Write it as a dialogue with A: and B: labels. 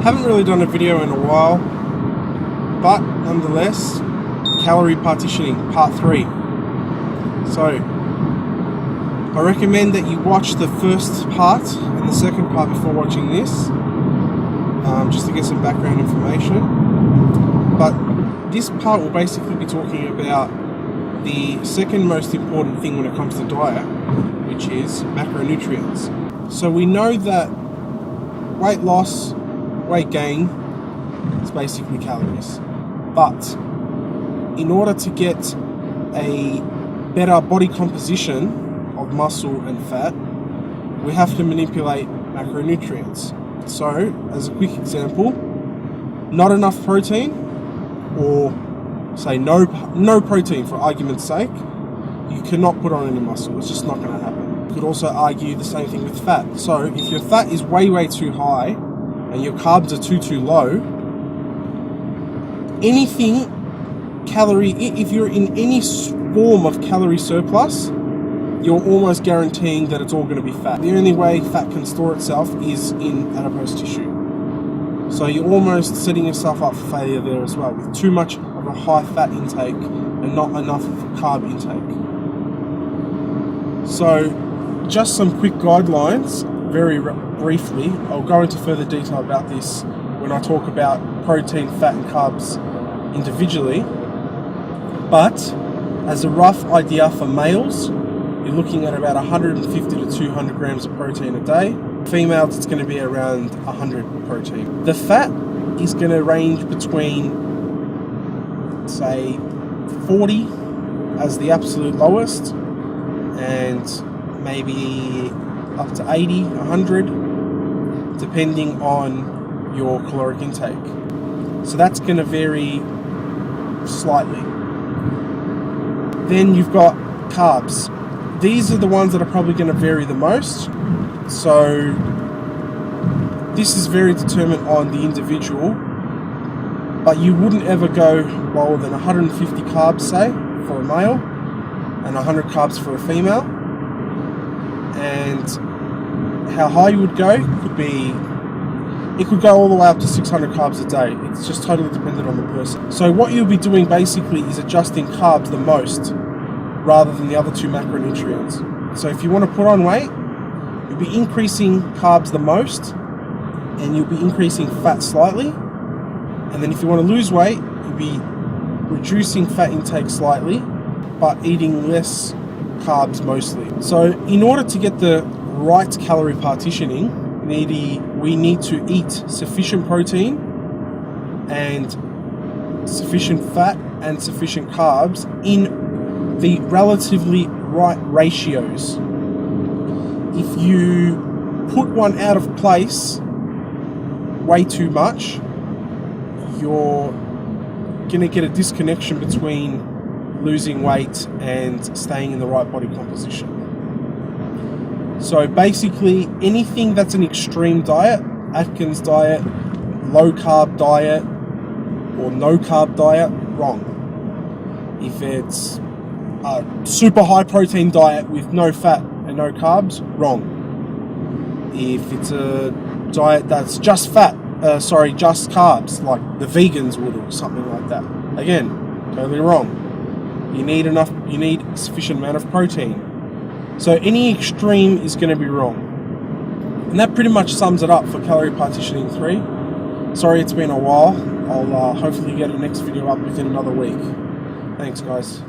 A: Haven't really done a video in a while, but nonetheless, calorie partitioning, part 3. So, I recommend that you watch the first part and the second part before watching this, just to get some background information. But this part will basically be talking about the second most important thing when it comes to diet, which is macronutrients. So we know that weight loss, weight gain is basically calories. But in order to get a better body composition of muscle and fat, we have to manipulate macronutrients. So, as a quick example, not enough protein, or say no protein for argument's sake, you cannot put on any muscle. It's just not going to happen. You could also argue the same thing with fat. So if your fat is way too high and your carbs are too low, if you're in any form of calorie surplus, you're almost guaranteeing that it's all going to be fat. The only way fat can store itself is in adipose tissue. So you're almost setting yourself up for failure there as well, with too much of a high fat intake and not enough of a carb intake. So just some quick guidelines, very briefly. I'll go into further detail about this when I talk about protein, fat and carbs individually. But as a rough idea for males, you're looking at about 150 to 200 grams of protein a day. Females, it's going to be around 100 protein. The fat is going to range between, say, 40 as the absolute lowest, and maybe up to 80, 100, depending on your caloric intake. So that's going to vary slightly. Then you've got carbs. These are the ones that are probably going to vary the most. So this is very determinant on the individual, but you wouldn't ever go lower than 150 carbs, say, for a male, and 100 carbs for a female. And how high you would go it could go all the way up to 600 carbs a day. It's just totally dependent on the person. So what you'll be doing basically is adjusting carbs the most, rather than the other two macronutrients. So if you want to put on weight, you'll be increasing carbs the most, and you'll be increasing fat slightly. And then if you want to lose weight, you'll be reducing fat intake slightly, but eating less carbs mostly. So in order to get the right calorie partitioning, we need to eat sufficient protein and sufficient fat and sufficient carbs in the relatively right ratios. If you put one out of place way too much, you're going to get a disconnection between losing weight and staying in the right body composition. So basically, anything that's an extreme diet, Atkins diet, low carb diet, or no carb diet, wrong. If it's a super high protein diet with no fat and no carbs, wrong. If it's a diet that's just just carbs, like the vegans would, or something like that, again, totally wrong. You need sufficient amount of protein. So any extreme is going to be wrong. And that pretty much sums it up for Calorie Partitioning 3. Sorry it's been a while. I'll hopefully get a next video up within another week. Thanks guys.